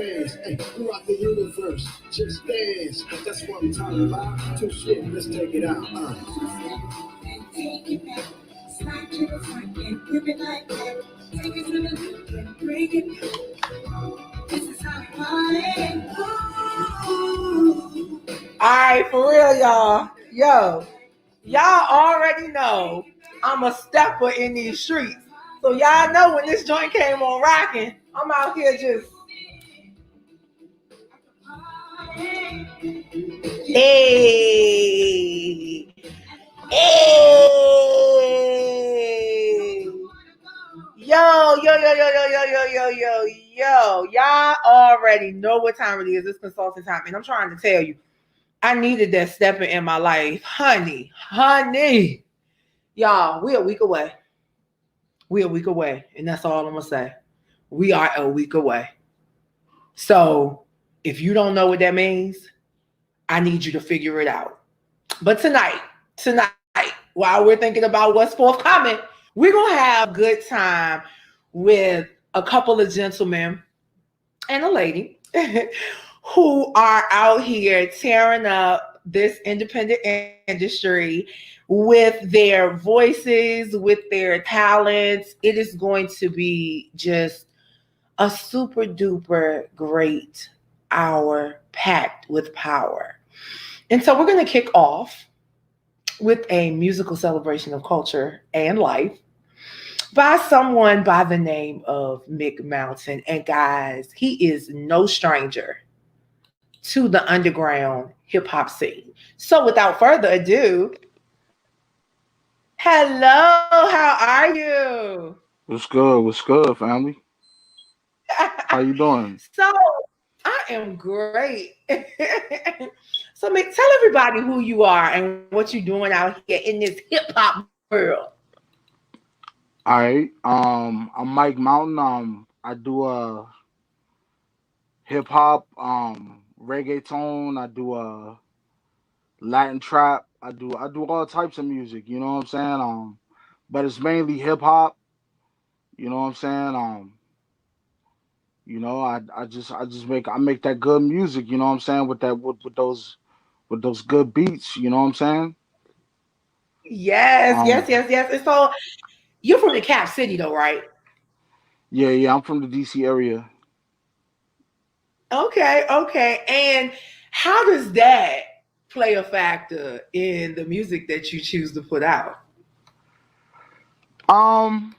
fans, hey, throughout the universe. Just dance, that's what I'm talking about. Too shit, let's take it out. Take it back, slide to the front and grip it like that. Take it to the loop and break it. This is how we want it. Ooh. All right, for real, y'all. Yo, y'all already know I'm a stepper in these streets. So y'all know when this joint came on rocking, I'm out here just hey, hey. Yo, yo, yo, yo, yo, yo, yo, yo, yo, yo. Y'all already know what time it is. It's consulting time. And I'm trying to tell you, I needed that stepping in my life. Honey. Y'all, we're a week away. We're a week away. And that's all I'm going to say. We are a week away. So if you don't know what that means, I need you to figure it out. But tonight, while we're thinking about what's forthcoming, we're going to have a good time with a couple of gentlemen and a lady who are out here tearing up this independent industry with their voices, with their talents. It is going to be just a super duper great hour packed with power. And so we're going to kick off with a musical celebration of culture and life by someone by the name of Mick Mountain. And guys, he is no stranger to the underground hip hop scene. So without further ado, hello, how are you? What's good? What's good, family? How you doing? So I am great. So Mick, tell everybody who you are and what you're doing out here in this hip hop world. All right. I'm Mike Mountain. I do hip hop, reggaeton. I do Latin trap. I do all types of music. You know what I'm saying? But it's mainly hip hop. You know what I'm saying? I just make that good music. You know what I'm saying? With those good beats. You know what I'm saying? Yes, Um, yes, yes, yes. And so you're from the Cap City though, right? yeah, yeah. I'm from the DC area. Okay, okay. And how does that play a factor in the music that you choose to put out? Um,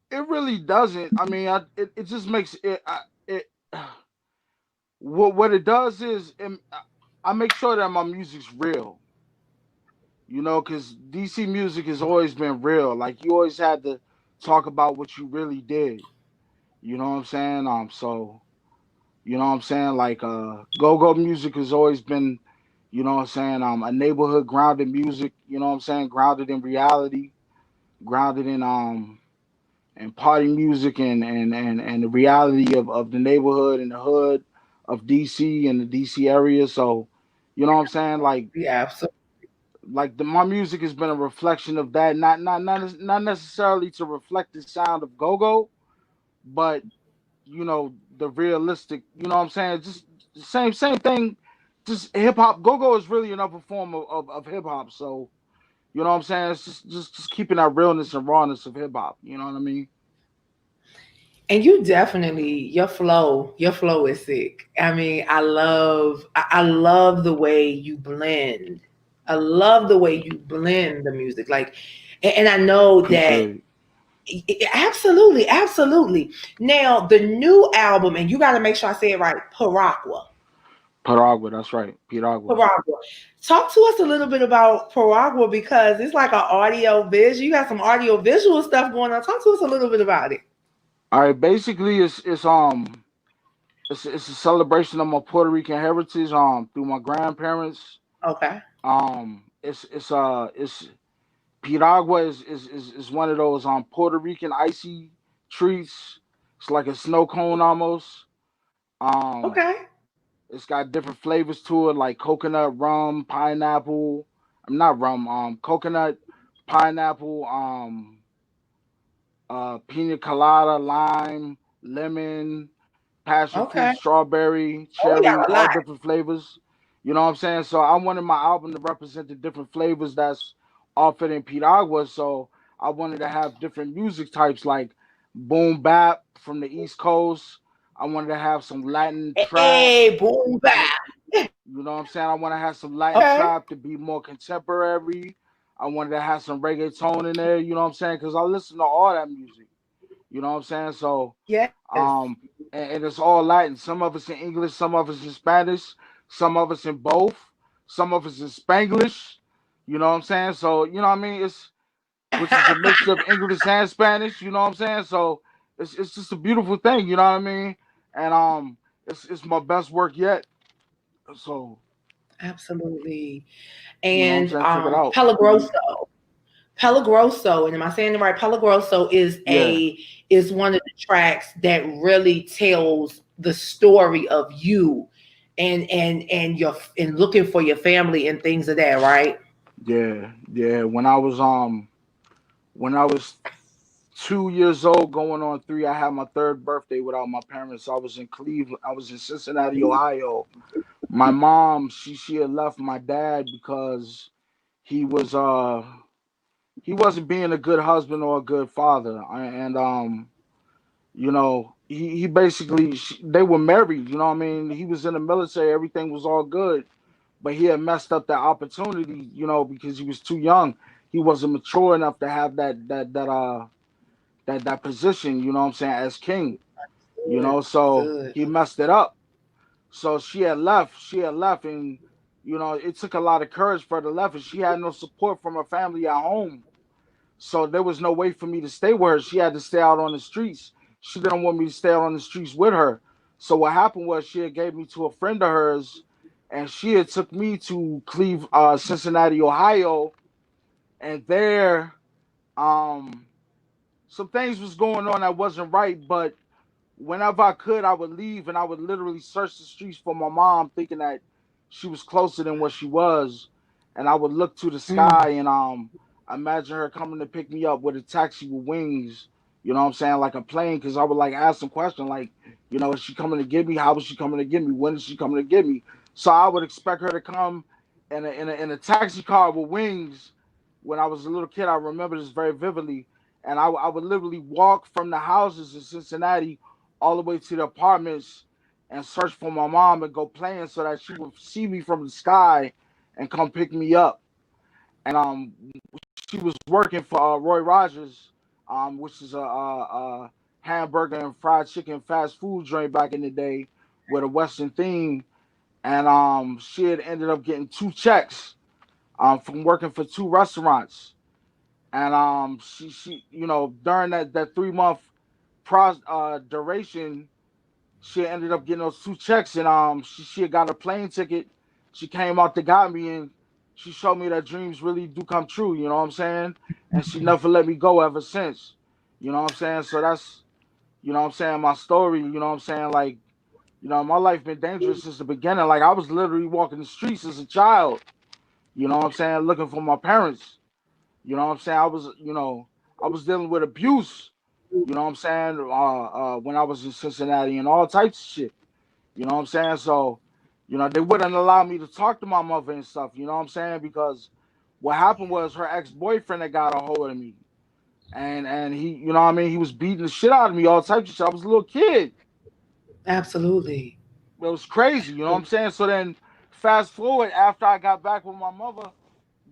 it really doesn't. I mean, it just makes it. What it does is I make sure that my music's real. You know, because DC music has always been real. Like you always had to talk about what you really did. You know what I'm saying? So you know what I'm saying? Like go-go music has always been, you know what I'm saying, a neighborhood grounded music, you know what I'm saying, grounded in reality, grounded in party music and the reality of the neighborhood and the hood of DC and the DC area. So, you know what I'm saying? Yeah, absolutely. My music has been a reflection of that, not necessarily to reflect the sound of go-go, but the realistic, you know what I'm saying, just the same thing, just hip hop. Go-go is really another form of hip hop. So you know what I'm saying, it's just keeping that realness and rawness of hip hop, you know what I mean? And you definitely your flow is sick. I mean, I love the way you blend. I love the way you blend the music. Like, and I know that Appreciate it. absolutely, absolutely. Now the new album, and you got to make sure I say it right, Paragua. Piragua, that's right, Piragua. Paragua. Talk to us a little bit about Paragua because it's like an audio visual. You got some audio visual stuff going on. Talk to us a little bit about it. All right, basically it's a celebration of my Puerto Rican heritage through my grandparents. Okay. It's Piragua is one of those Puerto Rican icy treats. It's like a snow cone almost. Um, Okay. it's got different flavors to it, like coconut, rum, pineapple. I'm not rum. Coconut, pineapple, pina colada, lime, lemon. passion fruit, Okay. strawberry, Oh, we cherry, got a all lot. different flavors. You know what I'm saying? So I wanted my album to represent the different flavors that's offered in Piragua. So I wanted to have different music types like boom bap from the East Coast. I wanted to have some Latin trap. Hey, boom bap. You know what I'm saying? I want to have some Latin Okay. trap to be more contemporary. I wanted to have some reggaeton in there. You know what I'm saying? Because I listen to all that music. You know what I'm saying? So Yes. um, and it's all Latin. Some of it's in English, some of it's in Spanish, some of it's in both, some of it's in Spanglish. You know what I'm saying? So you know what I mean? It's which is a mixture of English and Spanish. You know what I'm saying? So it's just a beautiful thing. You know what I mean? And it's my best work yet. So Absolutely. you know what I'm And saying? Check it out. Pelagroso. Pelagroso, and am I saying it right? Pelagroso Yeah, is one of the tracks that really tells the story of you and your and looking for your family and things of that, right? yeah. When I was 2 years old, going on three, I had my third birthday without my parents. I was in Cleveland. I was in Cincinnati, Ohio. My mom, she had left my dad because he was he wasn't being a good husband or a good father, and you know he basically they were married. You know what I mean? He was in the military. Everything was all good, but he had messed up that opportunity. You know because he was too young. He wasn't mature enough to have that position, you know what I'm saying, as king, you Good. know, so Good. he messed it up. So she had left, and you know, it took a lot of courage for her to left, and she had no support from her family at home. So there was no way for me to stay with her. She had to stay out on the streets. She didn't want me to stay out on the streets with her. So what happened was she had gave me to a friend of hers, and she had took me to Cincinnati, Ohio, and there, um, some things was going on that wasn't right, but whenever I could, I would leave and I would literally search the streets for my mom, thinking that she was closer than what she was. And I would look to the Mm. sky and imagine her coming to pick me up with a taxi with wings. You know what I'm saying, like a plane, because I would like ask some question, like, you know, is she coming to get me? How is she coming to get me? When is she coming to get me? So I would expect her to come in a taxi car with wings. When I was a little kid, I remember this very vividly, and I would literally walk from the houses in Cincinnati all the way to the apartments and search for my mom and go playing so that she would see me from the sky and come pick me up. And she was working for Roy Rogers, which is a hamburger and fried chicken fast food joint back in the day with a Western theme. And she had ended up getting two checks from working for two restaurants. And she you know during that 3 month duration, she ended up getting those two checks, and she had got a plane ticket. She came out to got me, and she showed me that dreams really do come true. You know what I'm saying? And she never let me go ever since. You know what I'm saying? So that's you know what I'm saying my story. You know what I'm saying? Like you know my life been dangerous since the beginning. Like I was literally walking the streets as a child. You know what I'm saying? Looking for my parents. You know what I'm saying? I was dealing with abuse. You know what I'm saying? When I was in Cincinnati and all types of shit. You know what I'm saying? So, you know, they wouldn't allow me to talk to my mother and stuff. You know what I'm saying? Because what happened was her ex boyfriend that got a hold of me, and he, you know what I mean? He was beating the shit out of me, all types of shit. I was a little kid. Absolutely. It was crazy. You know what I'm saying? So then, fast forward after I got back with my mother,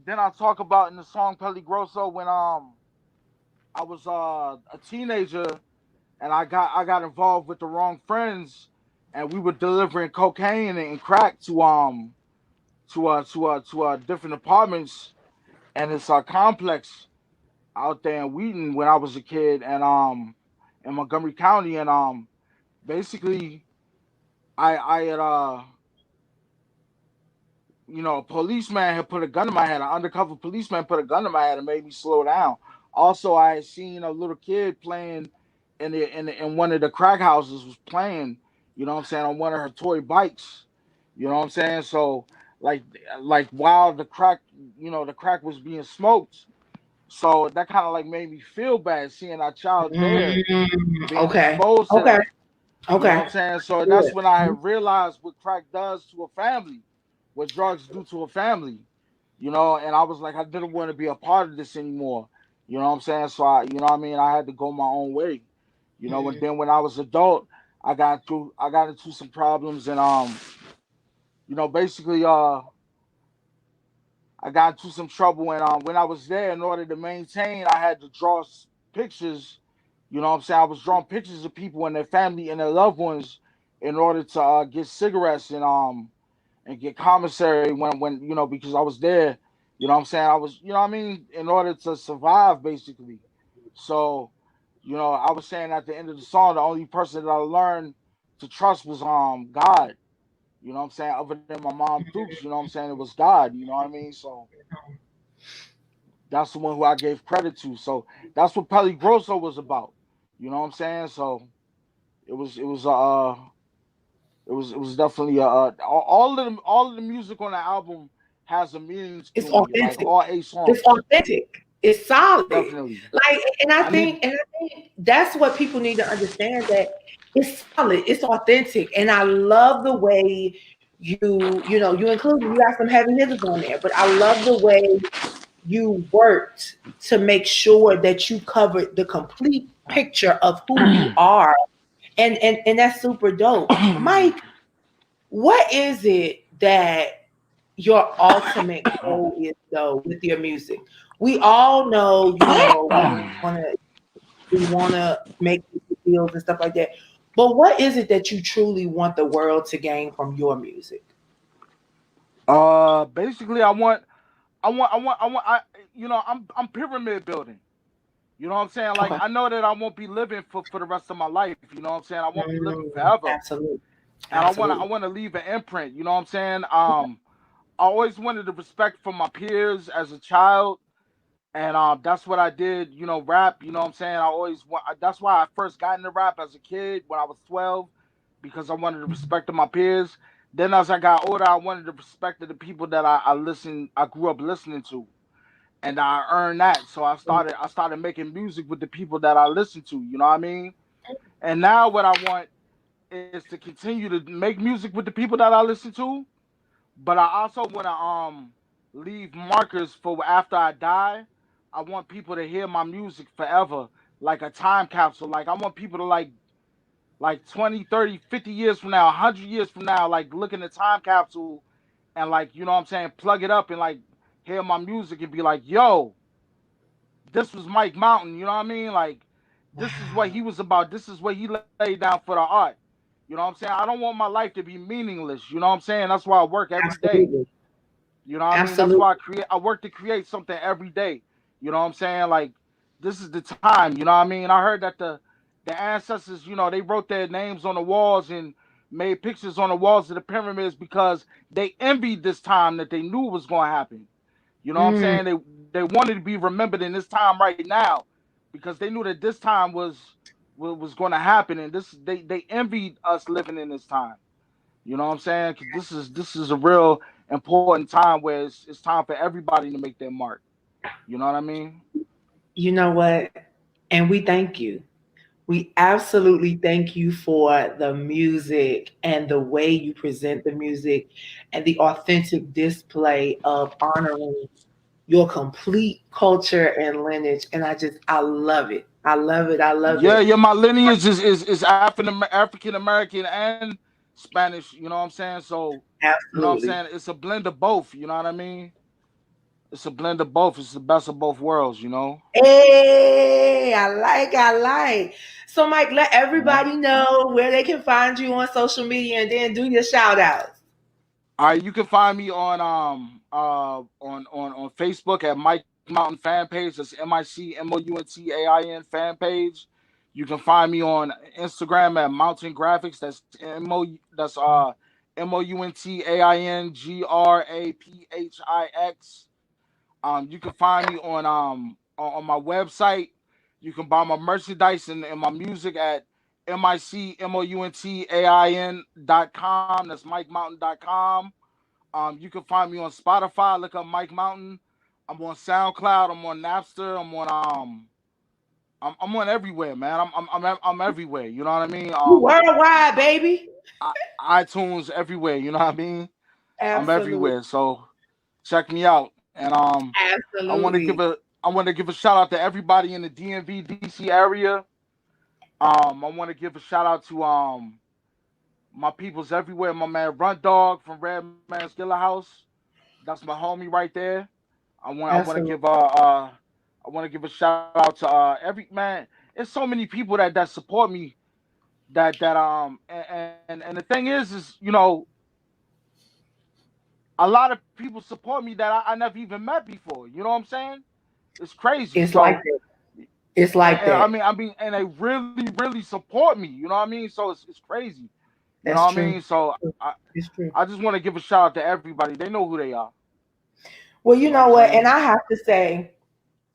then I talk about in the song Peligroso when I was a teenager and I got involved with the wrong friends, and we were delivering cocaine and crack to different apartments, and it's a complex out there in Wheaton when I was a kid, and in Montgomery County, and basically I had you know, a policeman had put a gun in my head. An undercover policeman put a gun in my head and made me slow down. Also, I had seen a little kid playing in one of the crack houses was playing. You know what I'm saying, on one of her toy bikes. You know what I'm saying. So like while the crack, you know, the crack was being smoked. So that kind of like made me feel bad seeing our child there Mm, being okay. exposed to Okay. that. You know Okay. what I'm saying? So that's Good. when I had realized what crack does to a family, what drugs do to a family. And I was like, I didn't want to be a part of this anymore. You know what I'm saying? So I had to go my own way. And Mm. then when I was adult, I got into some problems and basically I got into some trouble and when I was there in order to maintain, I had to draw pictures. You know what I'm saying? I was drawing pictures of people and their family and their loved ones in order to get cigarettes and get commissary when because I was there. You know what I'm saying? I was in order to survive basically. So I was saying at the end of the song, the only person that I learned to trust was God. You know what I'm saying? Other than my mom Dukes, you know what I'm saying? It was God, you know what I mean? So that's the one who I gave credit to. So that's what Peli Grosso was about. You know what I'm saying? So it was it was it was definitely all of the music on the album has a meaning to It's me, like authentic. all 8 songs. It's authentic. It's solid. Definitely. Like, I need and I think that's what people need to understand, that it's solid, it's authentic. And I love the way you include, you got some heavy hitters on there, but I love the way you worked to make sure that you covered the complete picture of who you are. And that's super dope. Mike, what is it that your ultimate goal is though with your music? We all know, we wanna make deals and stuff like that. But what is it that you truly want the world to gain from your music? basically I'm pyramid building. You know what I'm saying? Like Okay. I know that I won't be living for the rest of my life. You know what I'm saying? I won't be living forever. Absolutely. And I Absolutely. wanna leave an imprint, you know what I'm saying? I always wanted the respect from my peers as a child. And that's what I did, rap, you know what I'm saying? That's why I first got into rap as a kid when I was 12, because I wanted the respect of my peers. Then as I got older, I wanted the respect of the people that I grew up listening to. And I earned that. So I started making music with the people that I listened to, you know what I mean? And now what I want is to continue to make music with the people that I listen to, but I also want to leave markers for after I die. I want people to hear my music forever, like a time capsule. Like I want people to like 20, 30, 50 years from now, 100 years from now, like look in the time capsule and like, you know what I'm saying, plug it up and like hear my music and be like, "Yo, this was Mike Mountain," you know what I mean? Like this is what he Wow. was about. This is what he laid down for the art. You know what I'm saying? I don't want my life to be meaningless. You know what I'm saying? That's why I work every day. Absolutely. You know what I mean? That's why Absolutely. I work to create something every day. You know what I'm saying? Like this is the time, you know what I mean? I heard that the ancestors, they wrote their names on the walls and made pictures on the walls of the pyramids because they envied this time that they knew was going to happen. You know what I'm Mm, saying? They wanted to be remembered in this time right now because they knew that this time was going to happen and they envied us living in this time. You know what I'm saying? 'Cause this is a real important time where it's time for everybody to make their mark. You know what I mean? you know what? And we thank you. We absolutely thank you for the music and the way you present the music and the authentic display of honoring your complete culture and lineage. And I love it. I love it. I love Yeah, it. yeah. My lineage is African American and Spanish. You know what I'm saying? So you know what I'm Absolutely. saying? It's a blend of both. You know what I mean? It's a blend of both. It's the best of both worlds. You know. Hey, I like. So, Mike, let Mhm. everybody know where they can find you on social media and then do your shout outs. All right, you can find me on Facebook at Mike Mountain fan page. That's MICMOUNTAIN fan page. You can find me on Instagram at Mountain Graphics. That's MOUNTAINGRAPHIX. You can find me on my website. You can buy my merchandise and my music at MICMOUNTAIN.com. That's MikeMountain.com. You can find me on Spotify. Look up Mike Mountain. I'm on SoundCloud. I'm on Napster. I'm on I'm on everywhere, man. I'm everywhere. You know what I mean? You worldwide, baby. iTunes everywhere. You know what I mean? I'm Absolutely. everywhere. So check me out. And Absolutely. I want to give a shout out to everybody in the DMV DC area. I want to give a shout out to my peoples everywhere. My man Run Dog from Red Man Skiller House. That's my homie right there. I want to Absolutely. give I want to give a shout out to every man. There's so many people that support me and the thing is you know a lot of people support me that I never even met before. You know what I'm saying? It's crazy. It's like So that. It's like and that. and they really support me. You know what I mean? So it's crazy. You know That's what I true. mean? So It's true. I just want to give a shout out to everybody. They know who they are. Well, You you know what know I'm what? And saying?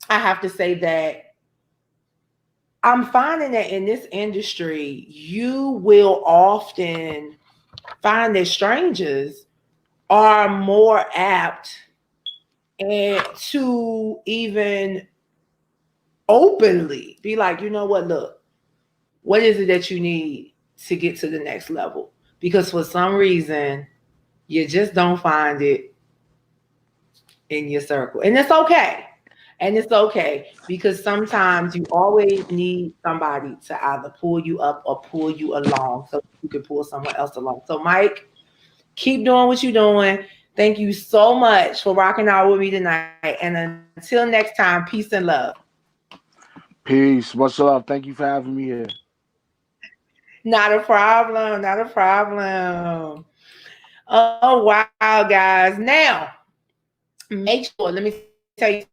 I have to say that I'm finding that in this industry, you will often find that strangers are more apt and to even openly be like, you know what, look, what is it that you need to get to the next level? Because for some reason, you just don't find it in your circle. And it's okay. And it's okay because sometimes you always need somebody to either pull you up or pull you along so you can pull someone else along. So, Mike, keep doing what you're doing. Thank you so much for rocking out with me tonight. And until next time, peace and love. Peace. Much love. Thank you for having me here. Not a problem. Not a problem. Oh, wow, guys. Now, make sure, let me tell you,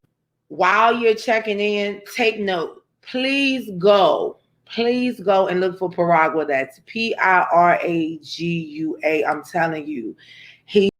while you're checking in, take note. Please go and look for Paragua. That's Piragua. I'm telling you, he